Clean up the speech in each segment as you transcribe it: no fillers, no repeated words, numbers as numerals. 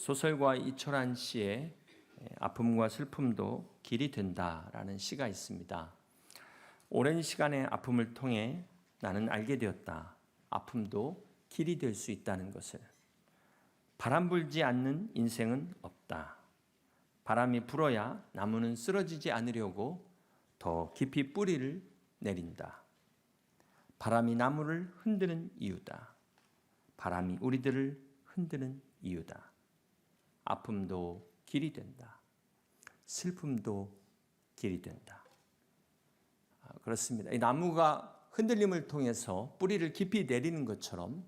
소설가 이철환 씨의 아픔과 슬픔도 길이 된다라는 시가 있습니다. 오랜 시간의 아픔을 통해 나는 알게 되었다. 아픔도 길이 될 수 있다는 것을. 바람 불지 않는 인생은 없다. 바람이 불어야 나무는 쓰러지지 않으려고 더 깊이 뿌리를 내린다. 바람이 나무를 흔드는 이유다. 바람이 우리들을 흔드는 이유다. 아픔도 길이 된다. 슬픔도 길이 된다. 그렇습니다. 이 나무가 흔들림을 통해서 뿌리를 깊이 내리는 것처럼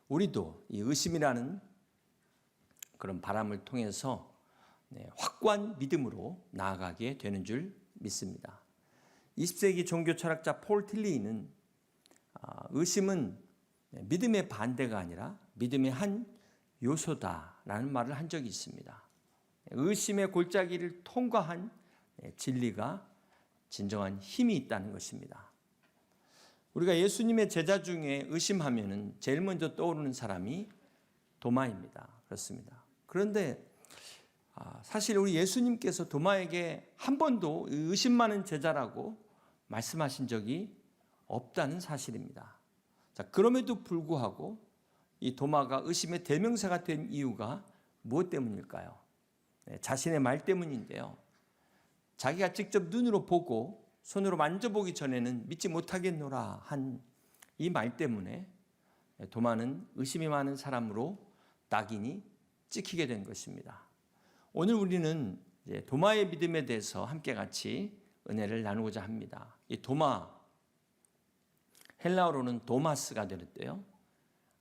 우리도 이 의심이라는 그런 바람을 통해서 확고한 믿음으로 나아가게 되는 줄 믿습니다. 20세기 종교 철학자 폴 틸리는 의심은 믿음의 반대가 아니라 믿음의 한 요소다라는 말을 한 적이 있습니다. 의심의 골짜기를 통과한 진리가 진정한 힘이 있다는 것입니다. 우리가 예수님의 제자 중에 의심하면은 제일 먼저 떠오르는 사람이 도마입니다. 그렇습니다. 그런데 사실 우리 예수님께서 도마에게 한 번도 의심 많은 제자라고 말씀하신 적이 없다는 사실입니다. 자, 그럼에도 불구하고 이 도마가 의심의 대명사가 된 이유가 무엇 때문일까요? 자신의 말 때문인데요. 자기가 직접 눈으로 보고 손으로 만져보기 전에는 믿지 못하겠노라 한 이 말 때문에 도마는 의심이 많은 사람으로 낙인이 찍히게 된 것입니다. 오늘 우리는 도마의 믿음에 대해서 함께 같이 은혜를 나누고자 합니다. 이 도마, 헬라어로는 도마스가 되는데요.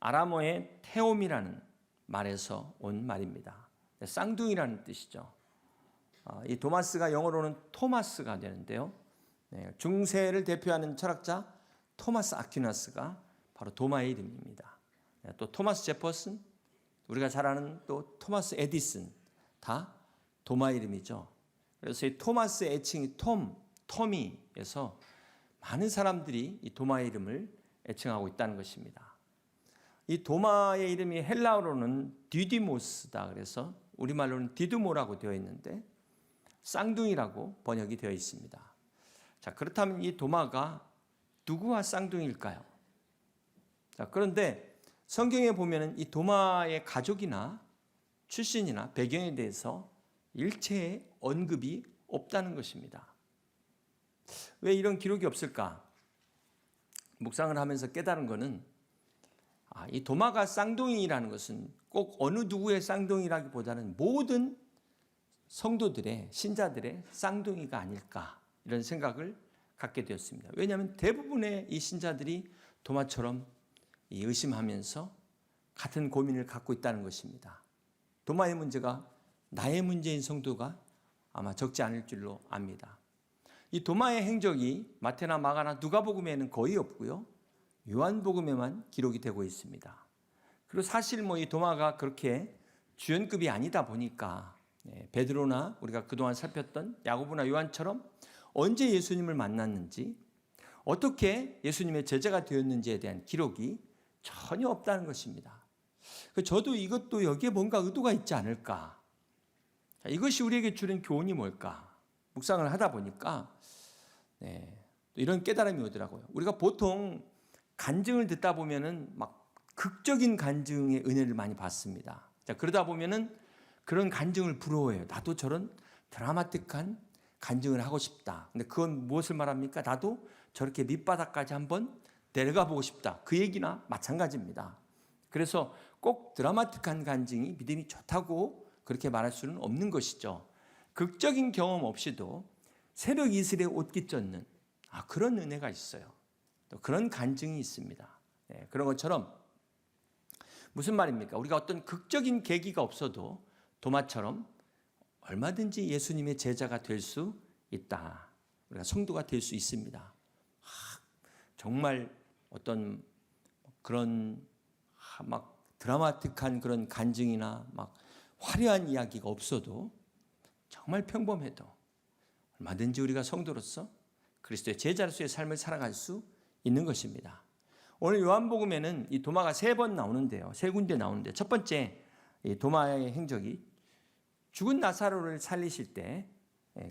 아람어의 테옴이라는 말에서 온 말입니다. 쌍둥이라는 뜻이죠. 이 도마스가 영어로는 토마스가 되는데요. 중세를 대표하는 철학자 토마스 아퀴나스가 바로 도마의 이름입니다. 또 토마스 제퍼슨, 우리가 잘 아는 또 토마스 에디슨, 다 도마의 이름이죠. 그래서 이 토마스의 애칭이 토미에서 많은 사람들이 이 도마의 이름을 애칭하고 있다는 것입니다. 이 도마의 이름이 헬라어로는 디디모스다. 그래서 우리말로는 디두모라고 되어 있는데 쌍둥이라고 번역이 되어 있습니다. 자, 그렇다면 이 도마가 누구와 쌍둥이일까요? 자, 그런데 성경에 보면은 이 도마의 가족이나 출신이나 배경에 대해서 일체의 언급이 없다는 것입니다. 왜 이런 기록이 없을까? 묵상을 하면서 깨달은 것은 이 도마가 쌍둥이라는 것은 꼭 어느 누구의 쌍둥이라기보다는 모든 성도들의, 신자들의 쌍둥이가 아닐까 이런 생각을 갖게 되었습니다. 왜냐하면 대부분의 이 신자들이 도마처럼 의심하면서 같은 고민을 갖고 있다는 것입니다. 도마의 문제가 나의 문제인 성도가 아마 적지 않을 줄로 압니다. 이 도마의 행적이 마태나 마가나 누가복음에는 거의 없고요. 요한복음에만 기록이 되고 있습니다. 그리고 사실 이 도마가 그렇게 주연급이 아니다 보니까 베드로나 우리가 그동안 살폈던 야고보나 요한처럼 언제 예수님을 만났는지 어떻게 예수님의 제자가 되었는지에 대한 기록이 전혀 없다는 것입니다. 저도 이것도 여기에 뭔가 의도가 있지 않을까. 이것이 우리에게 주는 교훈이 뭘까? 묵상을 하다 보니까 이런 깨달음이 오더라고요. 우리가 보통 간증을 듣다 보면은 막 극적인 간증의 은혜를 많이 받습니다. 자, 그러다 보면은 그런 간증을 부러워해요. 나도 저런 드라마틱한 간증을 하고 싶다. 근데 그건 무엇을 말합니까? 나도 저렇게 밑바닥까지 한번 내려가 보고 싶다. 그 얘기나 마찬가지입니다. 그래서 꼭 드라마틱한 간증이 믿음이 좋다고 그렇게 말할 수는 없는 것이죠. 극적인 경험 없이도 새벽 이슬에 옷 깃젓는 그런 은혜가 있어요. 또 그런 간증이 있습니다. 그런 것처럼 무슨 말입니까? 우리가 어떤 극적인 계기가 없어도 도마처럼 얼마든지 예수님의 제자가 될 수 있다. 우리가 성도가 될 수 있습니다. 정말 어떤 그런 막 드라마틱한 그런 간증이나 막 화려한 이야기가 없어도 정말 평범해도 얼마든지 우리가 성도로서 그리스도의 제자로서의 삶을 살아갈 수 있는 것입니다. 오늘 요한복음에는 이 도마가 3번 나오는데요. 3군데 나오는데 첫 번째 이 도마의 행적이 죽은 나사로를 살리실 때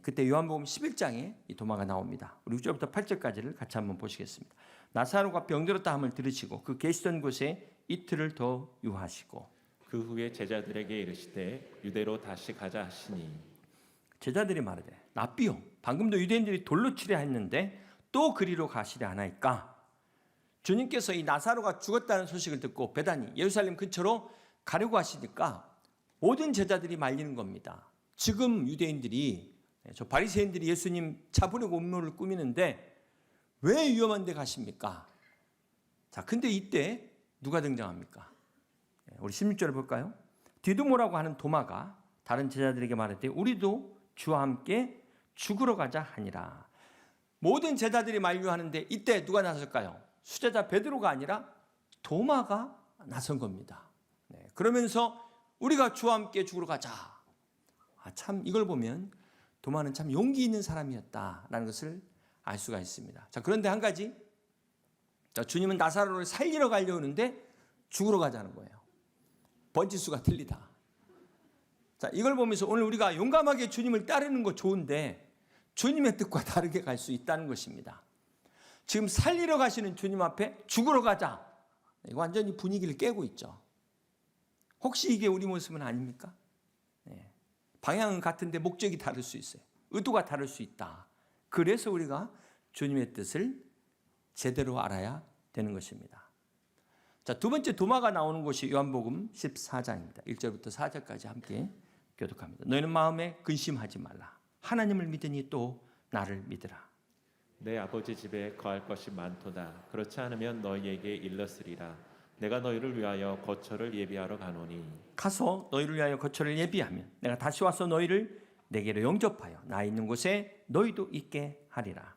그때 요한복음 11장에 이 도마가 나옵니다. 우리 6절부터 8절까지를 같이 한번 보시겠습니다. 나사로가 병들었다 함을 들으시고 그 계시던 곳에 이틀을 더 유하시고 그 후에 제자들에게 이르시되 유대로 다시 가자 하시니 제자들이 말하되 랍비요 방금도 유대인들이 돌로 치려 했는데 또 그리로 가시려 하나이까. 주님께서 이 나사로가 죽었다는 소식을 듣고 베다니 예루살렘 근처로 가려고 하시니까 모든 제자들이 말리는 겁니다. 지금 유대인들이 저 바리새인들이 예수님 잡으려고 음모를 꾸미는데 왜 위험한 데 가십니까? 자, 근데 이때 누가 등장합니까? 우리 16절을 볼까요? 디두모라고 하는 도마가 다른 제자들에게 말했대 우리도 주와 함께 죽으러 가자 하니라. 모든 제자들이 만류하는데 이때 누가 나설까요? 수제자 베드로가 아니라 도마가 나선 겁니다. 그러면서 우리가 주와 함께 죽으러 가자. 참 이걸 보면 도마는 참 용기 있는 사람이었다라는 것을 알 수가 있습니다. 자, 그런데 한 가지, 주님은 나사로를 살리러 가려는데 죽으러 가자는 거예요. 번지수가 틀리다. 자, 이걸 보면서 오늘 우리가 용감하게 주님을 따르는 거 좋은데 주님의 뜻과 다르게 갈 수 있다는 것입니다. 지금 살리러 가시는 주님 앞에 죽으러 가자. 이거 완전히 분위기를 깨고 있죠. 혹시 이게 우리 모습은 아닙니까? 방향은 같은데 목적이 다를 수 있어요. 의도가 다를 수 있다. 그래서 우리가 주님의 뜻을 제대로 알아야 되는 것입니다. 자, 두 번째 도마가 나오는 곳이 요한복음 14장입니다. 1절부터 4절까지 함께 교독합니다. 너희는 마음에 근심하지 말라. 하나님을 믿으니 또 나를 믿으라. 내 아버지 집에 거할 것이 많도다. 그렇지 않으면 너희에게 일렀으리라. 내가 너희를 위하여 거처를 예비하러 가노니 가서 너희를 위하여 거처를 예비하면 내가 다시 와서 너희를 내게로 영접하여 나 있는 곳에 너희도 있게 하리라.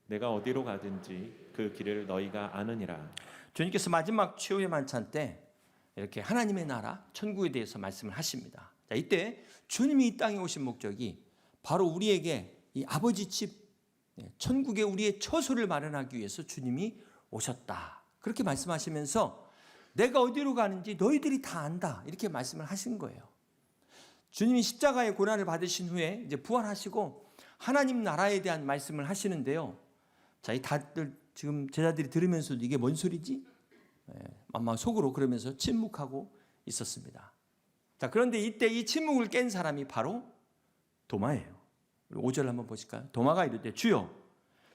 내가 어디로 가든지 그 길을 너희가 아느니라. 주님께서 마지막 최후의 만찬 때 이렇게 하나님의 나라 천국에 대해서 말씀을 하십니다. 자, 이때 주님이 이 땅에 오신 목적이 바로 우리에게 이 아버지 집 천국에 우리의 처소를 마련하기 위해서 주님이 오셨다. 그렇게 말씀하시면서 내가 어디로 가는지 너희들이 다 안다. 이렇게 말씀을 하신 거예요. 주님이 십자가의 고난을 받으신 후에 이제 부활하시고 하나님 나라에 대한 말씀을 하시는데요. 자, 이 다들 지금 제자들이 들으면서도 이게 뭔 소리지? 아마 속으로 그러면서 침묵하고 있었습니다. 자, 그런데 이때 이 침묵을 깬 사람이 바로 도마예요. 5절 한번 보실까요? 도마가 이르되 주여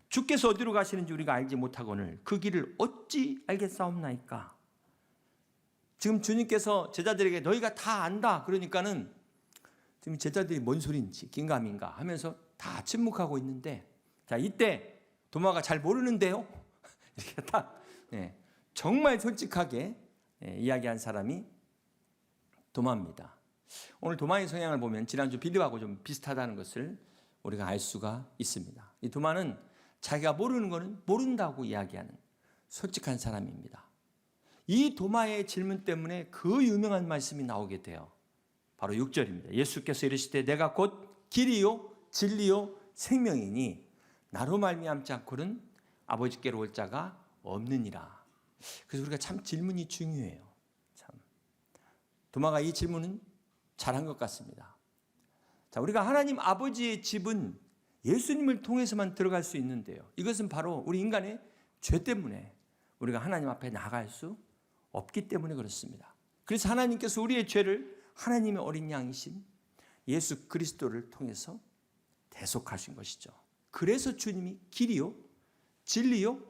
주께서 어디로 가시는지 우리가 알지 못하거늘 그 길을 어찌 알겠사옵나이까. 지금 주님께서 제자들에게 너희가 다 안다 그러니까는 지금 제자들이 뭔 소리인지 긴가민가 하면서 다 침묵하고 있는데, 자, 이때 도마가 잘 모르는데요 이렇게 딱 정말 솔직하게 이야기한 사람이 도마입니다. 오늘 도마의 성향을 보면 지난주 빌립하고 좀 비슷하다는 것을 우리가 알 수가 있습니다. 이 도마는 자기가 모르는 것은 모른다고 이야기하는 솔직한 사람입니다. 이 도마의 질문 때문에 그 유명한 말씀이 나오게 돼요. 바로 6절입니다. 예수께서 이르시되 내가 곧 길이요 진리요 생명이니 나로 말미암지 않고는 아버지께로 올 자가 없느니라. 그래서 우리가 참 질문이 중요해요. 참 도마가 이 질문은 잘한 것 같습니다. 자, 우리가 하나님 아버지의 집은 예수님을 통해서만 들어갈 수 있는데요. 이것은 바로 우리 인간의 죄 때문에 우리가 하나님 앞에 나갈 수 없기 때문에 그렇습니다. 그래서 하나님께서 우리의 죄를 하나님의 어린 양이신 예수 그리스도를 통해서 대속하신 것이죠. 그래서 주님이 길이요 진리요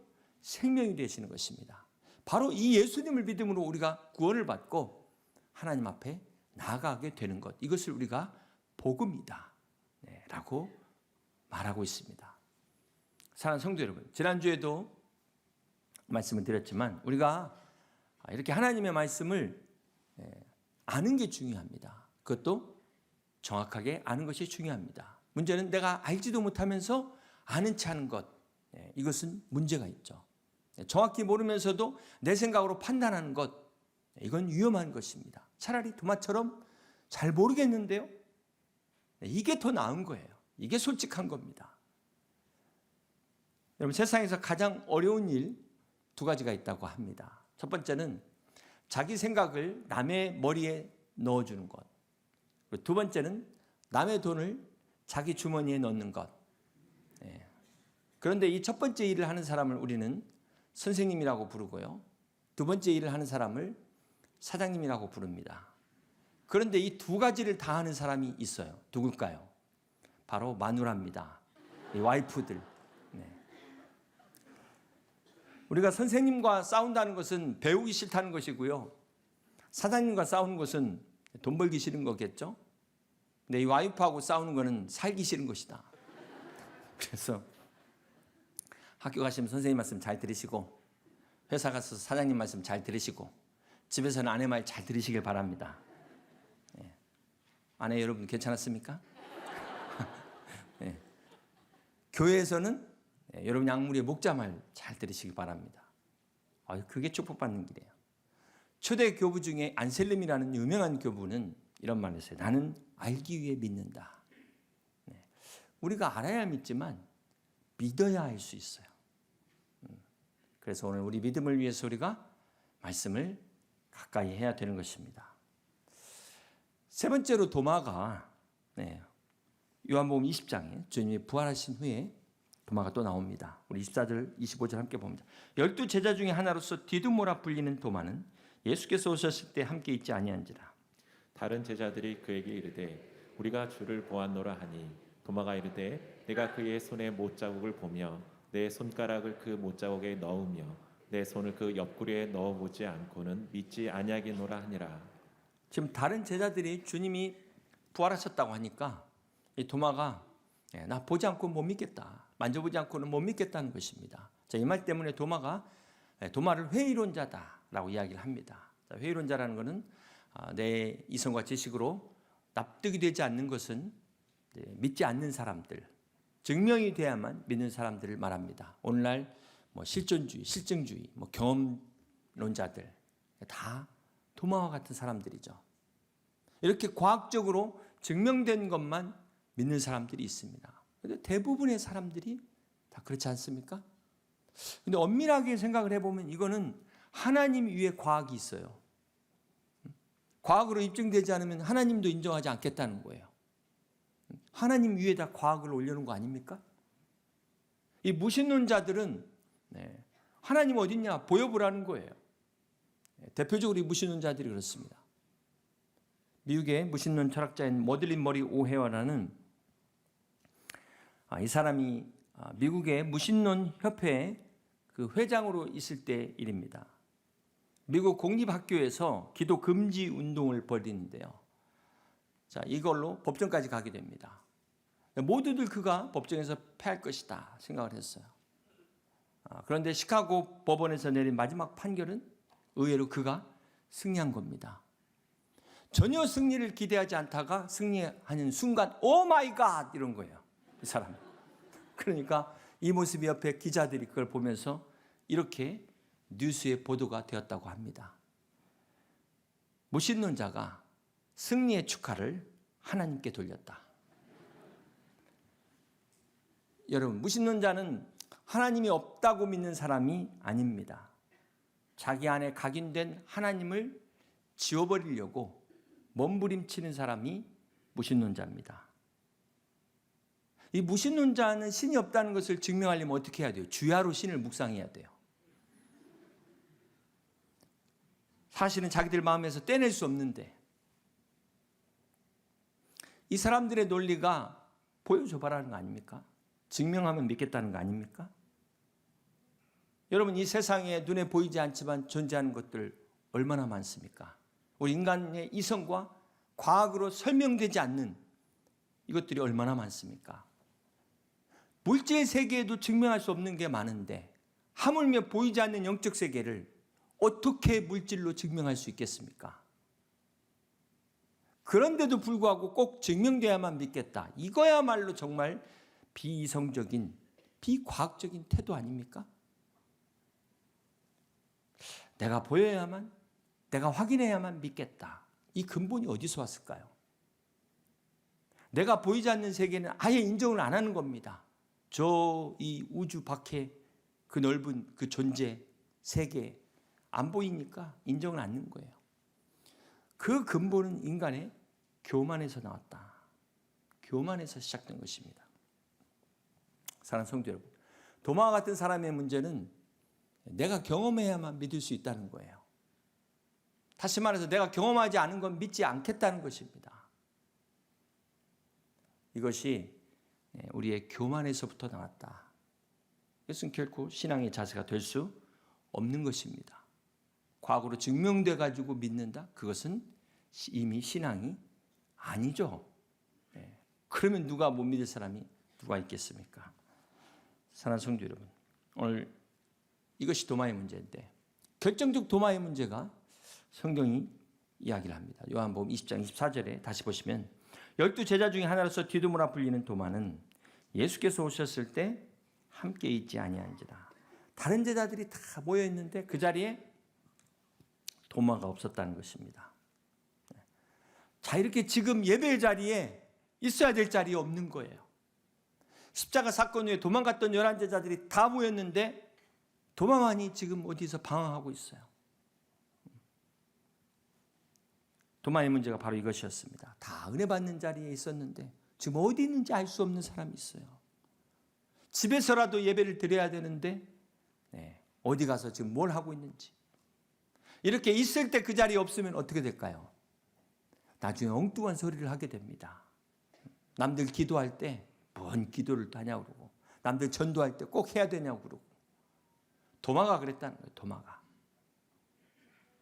생명이 되시는 것입니다. 바로 이 예수님을 믿음으로 우리가 구원을 받고 하나님 앞에 나아가게 되는 것, 이것을 우리가 복음이다 라고 말하고 있습니다. 사랑하는 성도 여러분, 지난주에도 말씀을 드렸지만 우리가 이렇게 하나님의 말씀을 아는 게 중요합니다. 그것도 정확하게 아는 것이 중요합니다. 문제는 내가 알지도 못하면서 아는 체 하는 것, 이것은 문제가 있죠. 정확히 모르면서도 내 생각으로 판단하는 것, 이건 위험한 것입니다. 차라리 도마처럼 잘 모르겠는데요, 이게 더 나은 거예요. 이게 솔직한 겁니다. 여러분, 세상에서 가장 어려운 일 두 가지가 있다고 합니다. 첫 번째는 자기 생각을 남의 머리에 넣어주는 것. 그리고 두 번째는 남의 돈을 자기 주머니에 넣는 것. 예. 그런데 이 첫 번째 일을 하는 사람을 우리는 선생님이라고 부르고요. 두 번째 일을 하는 사람을 사장님이라고 부릅니다. 그런데 이 두 가지를 다 하는 사람이 있어요. 누굴까요? 바로 마누라입니다. 이 와이프들. 네. 우리가 선생님과 싸운다는 것은 배우기 싫다는 것이고요. 사장님과 싸우는 것은 돈 벌기 싫은 거겠죠. 근데 이 와이프하고 싸우는 것은 살기 싫은 것이다. 그래서 학교 가시면 선생님 말씀 잘 들으시고, 회사 가서 사장님 말씀 잘 들으시고, 집에서는 아내 말 잘 들으시길 바랍니다. 네. 아내 여러분 괜찮았습니까? 네. 교회에서는 여러분 약물의 목자 말 잘 들으시기 바랍니다. 그게 축복받는 길이에요. 초대 교부 중에 안셀름이라는 유명한 교부는 이런 말을 했어요. 나는 알기 위해 믿는다. 네. 우리가 알아야 믿지만 믿어야 알 수 있어요. 그래서 오늘 우리 믿음을 위해서 우리가 말씀을 가까이 해야 되는 것입니다. 세 번째로 도마가 요한복음 20장에 주님이 부활하신 후에 도마가 또 나옵니다. 우리 24절 25절 함께 봅니다. 12 제자 중에 하나로서 디두모라 불리는 도마는 예수께서 오셨을 때 함께 있지 아니한지라. 다른 제자들이 그에게 이르되 우리가 주를 보았노라 하니 도마가 이르되 내가 그의 손에 못자국을 보며 내 손가락을 그 못자국에 넣으며 내 손을 그 옆구리에 넣어보지 않고는 믿지 아니하겠노라 하니라. 지금 다른 제자들이 주님이 부활하셨다고 하니까 이 도마가 나 보지 않고 못 믿겠다, 만져보지 않고는 못 믿겠다는 것입니다. 자, 이 말 때문에 도마를 회의론자다라고 이야기를 합니다. 자, 회의론자라는 것은 내 이성과 지식으로 납득이 되지 않는 것은 믿지 않는 사람들, 증명이 돼야만 믿는 사람들을 말합니다. 오늘날 실존주의, 실증주의, 경험론자들 다 도마와 같은 사람들이죠. 이렇게 과학적으로 증명된 것만 믿는 사람들이 있습니다. 그런데 대부분의 사람들이 다 그렇지 않습니까? 근데 엄밀하게 생각을 해보면 이거는 하나님 위에 과학이 있어요. 과학으로 입증되지 않으면 하나님도 인정하지 않겠다는 거예요. 하나님 위에다 과학을 올려놓은 거 아닙니까? 이 무신론자들은 하나님 어딨냐 보여보라는 거예요. 대표적으로 이 무신론자들이 그렇습니다. 미국의 무신론 철학자인 머들린 머리 오헤어라는 이 사람이 미국의 무신론 협회의 그 회장으로 있을 때 일입니다. 미국 공립학교에서 기도 금지 운동을 벌이는데요. 자, 이걸로 법정까지 가게 됩니다. 모두들 그가 법정에서 패할 것이다 생각을 했어요. 그런데 시카고 법원에서 내린 마지막 판결은 의외로 그가 승리한 겁니다. 전혀 승리를 기대하지 않다가 승리하는 순간 오 마이 갓 이런 거예요. 이 사람. 그러니까 이 모습이 옆에 기자들이 그걸 보면서 이렇게 뉴스에 보도가 되었다고 합니다. 무신론자가 승리의 축하를 하나님께 돌렸다. 여러분, 무신론자는 하나님이 없다고 믿는 사람이 아닙니다. 자기 안에 각인된 하나님을 지워버리려고 몸부림치는 사람이 무신론자입니다. 이 무신론자는 신이 없다는 것을 증명하려면 어떻게 해야 돼요? 주야로 신을 묵상해야 돼요. 사실은 자기들 마음에서 떼낼 수 없는데 이 사람들의 논리가 보여줘봐라는 거 아닙니까? 증명하면 믿겠다는 거 아닙니까? 여러분, 이 세상에 눈에 보이지 않지만 존재하는 것들 얼마나 많습니까? 우리 인간의 이성과 과학으로 설명되지 않는 이것들이 얼마나 많습니까? 물질 세계에도 증명할 수 없는 게 많은데 하물며 보이지 않는 영적 세계를 어떻게 물질로 증명할 수 있겠습니까? 그런데도 불구하고 꼭 증명돼야만 믿겠다. 이거야말로 정말 비이성적인, 비과학적인 태도 아닙니까? 내가 보여야만, 내가 확인해야만 믿겠다. 이 근본이 어디서 왔을까요? 내가 보이지 않는 세계는 아예 인정을 안 하는 겁니다. 저 이 우주 밖에 그 넓은 그 존재, 세계 안 보이니까 인정을 안 하는 거예요. 그 근본은 인간의 교만에서 나왔다. 교만에서 시작된 것입니다. 사랑하는 성도 여러분, 도마와 같은 사람의 문제는 내가 경험해야만 믿을 수 있다는 거예요. 다시 말해서 내가 경험하지 않은 건 믿지 않겠다는 것입니다. 이것이 우리의 교만에서부터 나왔다. 이것은 결코 신앙의 자세가 될 수 없는 것입니다. 과거로 증명돼 가지고 믿는다? 그것은 이미 신앙이 아니죠. 그러면 누가 못 믿을 사람이 누가 있겠습니까? 사랑하는 성도 여러분, 오늘 이것이 도마의 문제인데 결정적 도마의 문제가 성경이 이야기를 합니다. 요한복음 20장 24절에 다시 보시면 12제자 중에 하나로서 디두모라 불리는 도마는 예수께서 오셨을 때 함께 있지 아니한지라. 다른 제자들이 다 모여 있는데 그 자리에 도마가 없었다는 것입니다. 자, 이렇게 지금 예배의 자리에 있어야 될 자리에 없는 거예요. 십자가 사건 후에 도망갔던 11제자들이 다 모였는데 도마만이 지금 어디서 방황하고 있어요. 도마의 문제가 바로 이것이었습니다. 다 은혜 받는 자리에 있었는데 지금 어디 있는지 알 수 없는 사람이 있어요. 집에서라도 예배를 드려야 되는데 어디 가서 지금 뭘 하고 있는지. 이렇게 있을 때 그 자리에 없으면 어떻게 될까요? 나중에 엉뚱한 소리를 하게 됩니다. 남들 기도할 때 뭔 기도를 하냐고 그러고, 남들 전도할 때 꼭 해야 되냐고 그러고. 도마가 그랬다는 거예요. 도마가.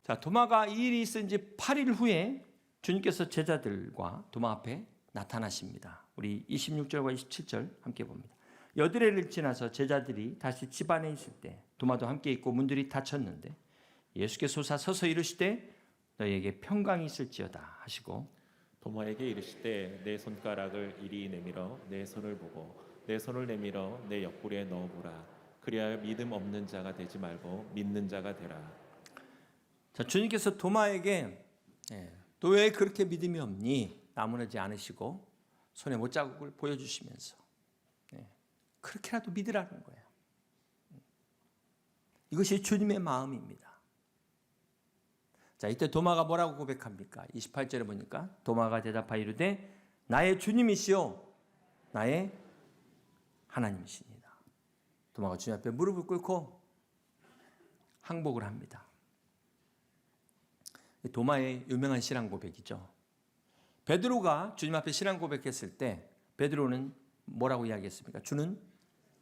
자, 도마가 이 일이 있은 지 8일 후에 주님께서 제자들과 도마 앞에 나타나십니다. 우리 26절과 27절 함께 봅니다. 여드레를 지나서 제자들이 다시 집 안에 있을 때 도마도 함께 있고 문들이 닫혔는데 예수께서 솟아 서서 이르시되 너희에게 평강이 있을지어다 하시고 도마에게 이르시되 내 손가락을 이리 내밀어 내 손을 보고 내 손을 내밀어 내 옆구리에 넣어보라. 그리하여 믿음 없는 자가 되지 말고 믿는 자가 되라. 자, 주님께서 도마에게 너 왜 그렇게 믿음이 없니? 나무라지 않으시고 손에 못자국을 보여주시면서 그렇게라도 믿으라는 거예요. 이것이 주님의 마음입니다. 자, 이때 도마가 뭐라고 고백합니까? 28절에 보니까 도마가 대답하여 이르되 나의 주님이시오 나의 하나님이시니다. 도마가 주님 앞에 무릎을 꿇고 항복을 합니다. 도마의 유명한 신앙 고백이죠. 베드로가 주님 앞에 신앙 고백했을 때 베드로는 뭐라고 이야기했습니까? 주는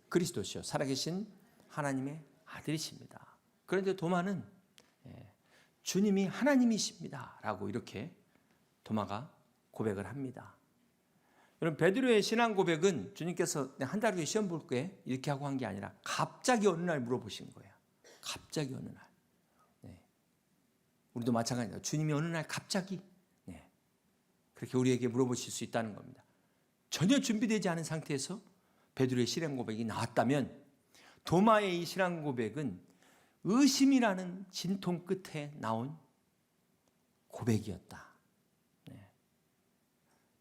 그리스도시요 살아계신 하나님의 아들이십니다. 그런데 도마는 주님이 하나님이십니다 라고 이렇게 도마가 고백을 합니다. 여러분, 베드로의 신앙 고백은 주님께서 한 달 후에 시험 볼게 이렇게 하고 한 게 아니라 갑자기 어느 날 물어보신 거예요. 갑자기 어느 날. 우리도 마찬가지입니다. 주님이 어느 날 갑자기 그렇게 우리에게 물어보실 수 있다는 겁니다. 전혀 준비되지 않은 상태에서 베드로의 신앙 고백이 나왔다면 도마의 이 신앙 고백은 의심이라는 진통 끝에 나온 고백이었다.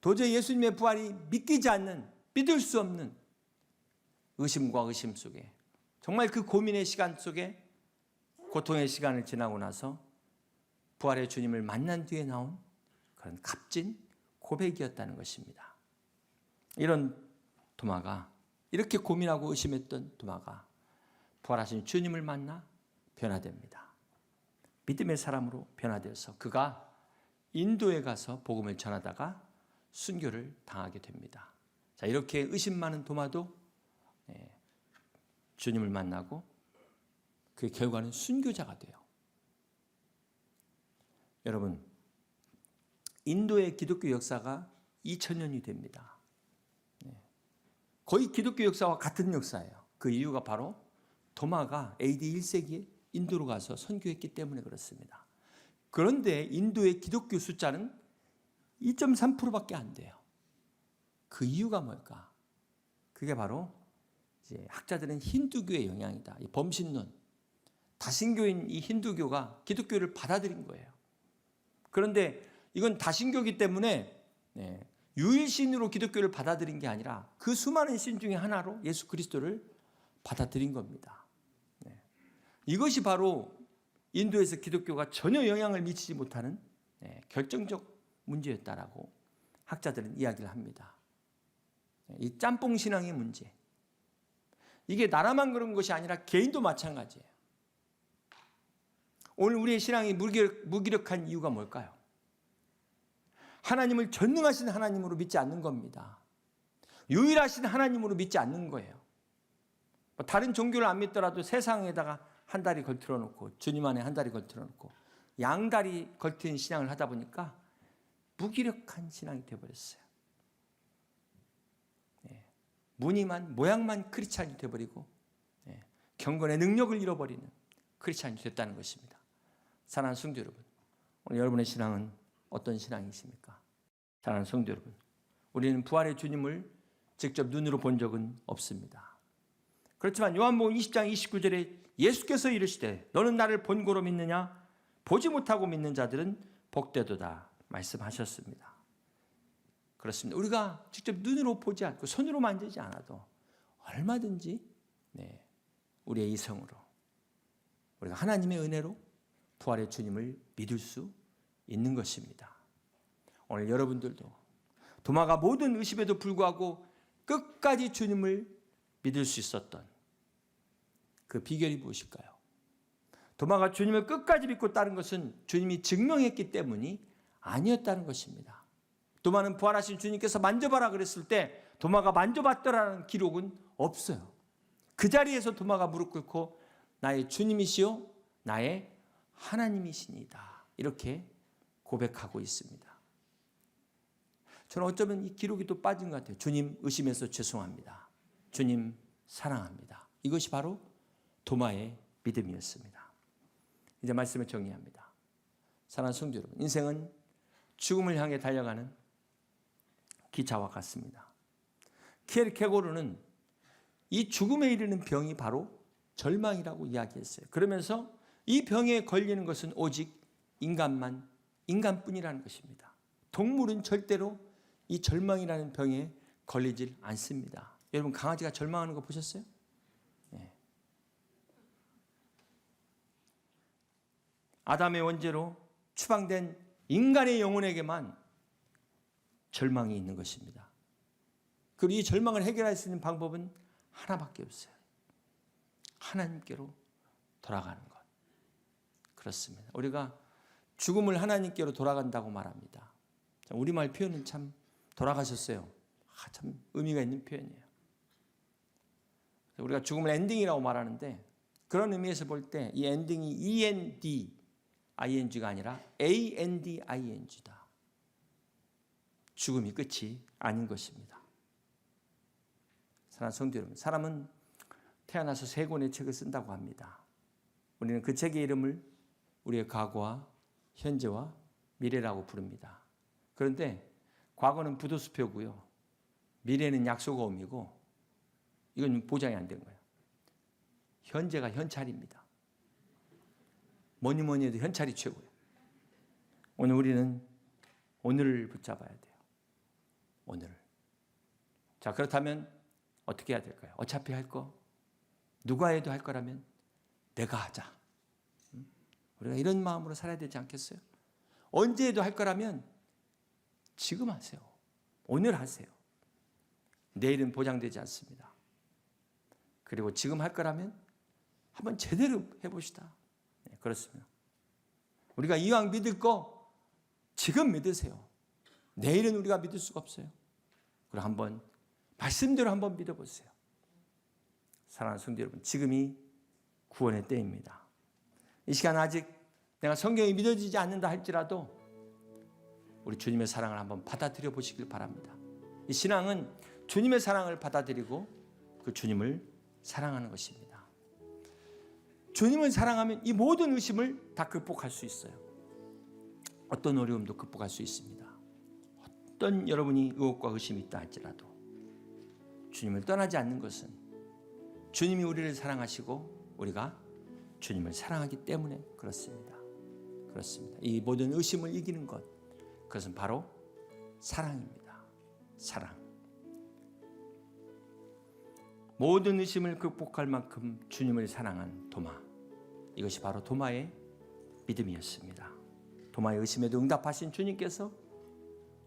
도저히 예수님의 부활이 믿기지 않는, 믿을 수 없는 의심과 의심 속에 정말 그 고민의 시간 속에 고통의 시간을 지나고 나서 부활의 주님을 만난 뒤에 나온 그런 값진 고백이었다는 것입니다. 이런 도마가, 이렇게 고민하고 의심했던 도마가 부활하신 주님을 만나 변화됩니다. 믿음의 사람으로 변화되어서 그가 인도에 가서 복음을 전하다가 순교를 당하게 됩니다. 자, 이렇게 의심 많은 도마도 주님을 만나고 그 결과는 순교자가 돼요. 여러분, 인도의 기독교 역사가 2000년이 됩니다. 거의 기독교 역사와 같은 역사예요. 그 이유가 바로 도마가 AD 1세기에 인도로 가서 선교했기 때문에 그렇습니다. 그런데 인도의 기독교 숫자는 2.3%밖에 안 돼요. 그 이유가 뭘까? 그게 바로 이제 학자들은 힌두교의 영향이다. 이 범신론, 다신교인 이 힌두교가 기독교를 받아들인 거예요. 그런데 이건 다신교이기 때문에 유일신으로 기독교를 받아들인 게 아니라 그 수많은 신 중에 하나로 예수 그리스도를 받아들인 겁니다. 이것이 바로 인도에서 기독교가 전혀 영향을 미치지 못하는 결정적 문제였다라고 학자들은 이야기를 합니다. 이 짬뽕 신앙의 문제. 이게 나라만 그런 것이 아니라 개인도 마찬가지예요. 오늘 우리의 신앙이 무기력한 이유가 뭘까요? 하나님을 전능하신 하나님으로 믿지 않는 겁니다. 유일하신 하나님으로 믿지 않는 거예요. 다른 종교를 안 믿더라도 세상에다가 한 다리 걸틀어 놓고 주님 안에 한 다리 걸틀어 놓고 양다리 걸튼 신앙을 하다 보니까 무기력한 신앙이 되어버렸어요. 무늬만 모양만 크리스찬이 되어버리고 경건의 능력을 잃어버리는 크리스찬이 됐다는 것입니다. 사랑하는 성도 여러분, 오늘 여러분의 신앙은 어떤 신앙이십니까? 사랑하는 성도 여러분, 우리는 부활의 주님을 직접 눈으로 본 적은 없습니다. 그렇지만 요한복음 20장 29절에 예수께서 이르시되 너는 나를 본고로 믿느냐? 보지 못하고 믿는 자들은 복되도다 말씀하셨습니다. 그렇습니다. 우리가 직접 눈으로 보지 않고 손으로 만지지 않아도 얼마든지 우리의 이성으로 우리가 하나님의 은혜로 부활의 주님을 믿을 수 있는 것입니다. 오늘 여러분들도 도마가 모든 의심에도 불구하고 끝까지 주님을 믿을 수 있었던 그 비결이 무엇일까요? 도마가 주님을 끝까지 믿고 따른 것은 주님이 증명했기 때문이 아니었다는 것입니다. 도마는 부활하신 주님께서 만져봐라 그랬을 때 도마가 만져봤더라는 기록은 없어요. 그 자리에서 도마가 무릎 꿇고 나의 주님이시요 나의 하나님이시니다 이렇게 고백하고 있습니다. 저는 어쩌면 이 기록이 또 빠진 것 같아요. 주님 의심해서 죄송합니다. 주님 사랑합니다. 이것이 바로 도마의 믿음이었습니다. 이제 말씀을 정리합니다. 사랑하는 성도 여러분, 인생은 죽음을 향해 달려가는 기차와 같습니다. 키에르케고르는 이 죽음에 이르는 병이 바로 절망이라고 이야기했어요. 그러면서 이 병에 걸리는 것은 오직 인간뿐이라는 것입니다. 동물은 절대로 이 절망이라는 병에 걸리질 않습니다. 여러분 강아지가 절망하는 거 보셨어요? 네. 아담의 원죄로 추방된 인간의 영혼에게만 절망이 있는 것입니다. 그리고 이 절망을 해결할 수 있는 방법은 하나밖에 없어요. 하나님께로 돌아가는 것. 그렇습니다. 우리가 죽음을 하나님께로 돌아간다고 말합니다. 우리말 표현은 참 돌아가셨어요. 참 의미가 있는 표현이에요. 우리가 죽음을 엔딩이라고 말하는데 그런 의미에서 볼 때 이 엔딩이 END, ING가 아니라 AND, ING다. 죽음이 끝이 아닌 것입니다. 사랑하는 성도 여러분, 사람은 태어나서 3권의 책을 쓴다고 합니다. 우리는 그 책의 이름을 우리의 과거와 현재와 미래라고 부릅니다. 그런데 과거는 부도수표고요. 미래는 약속어음이고 이건 보장이 안 된 거예요. 현재가 현찰입니다. 뭐니 해도 현찰이 최고예요. 오늘 우리는 오늘을 붙잡아야 돼요. 오늘을. 자, 그렇다면 어떻게 해야 될까요? 어차피 할 거, 누가 해도 할 거라면 내가 하자. 우리가 이런 마음으로 살아야 되지 않겠어요? 언제 해도 할 거라면 지금 하세요. 오늘 하세요. 내일은 보장되지 않습니다. 그리고 지금 할 거라면 한번 제대로 해봅시다. 네, 그렇습니다. 우리가 이왕 믿을 거 지금 믿으세요. 내일은 우리가 믿을 수가 없어요. 그리고 한번 말씀대로 한번 믿어보세요. 사랑하는 성도 여러분, 지금이 구원의 때입니다. 이 시간 아직 내가 성경이 믿어지지 않는다 할지라도 우리 주님의 사랑을 한번 받아들여 보시길 바랍니다. 이 신앙은 주님의 사랑을 받아들이고 그 주님을 사랑하는 것입니다. 주님을 사랑하면 이 모든 의심을 다 극복할 수 있어요. 어떤 어려움도 극복할 수 있습니다. 어떤 여러분이 의혹과 의심이 있다 할지라도 주님을 떠나지 않는 것은 주님이 우리를 사랑하시고 우리가 주님을 사랑하기 때문에 그렇습니다. 그렇습니다. 이 모든 의심을 이기는 것, 그것은 바로 사랑입니다. 사랑. 모든 의심을 극복할 만큼 주님을 사랑한 도마. 이것이 바로 도마의 믿음이었습니다. 도마의 의심에도 응답하신 주님께서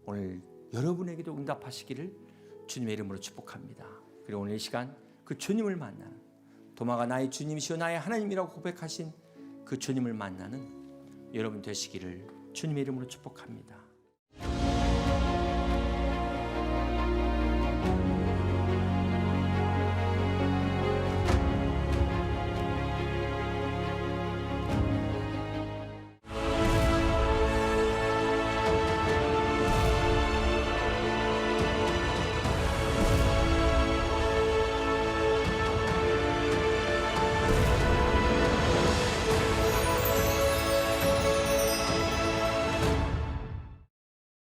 오늘 여러분에게도 응답하시기를 주님의 이름으로 축복합니다. 그리고 오늘 이 시간 그 주님을 만나는, 도마가 나의 주님이시오 나의 하나님이라고 고백하신 그 주님을 만나는 여러분 되시기를 주님의 이름으로 축복합니다.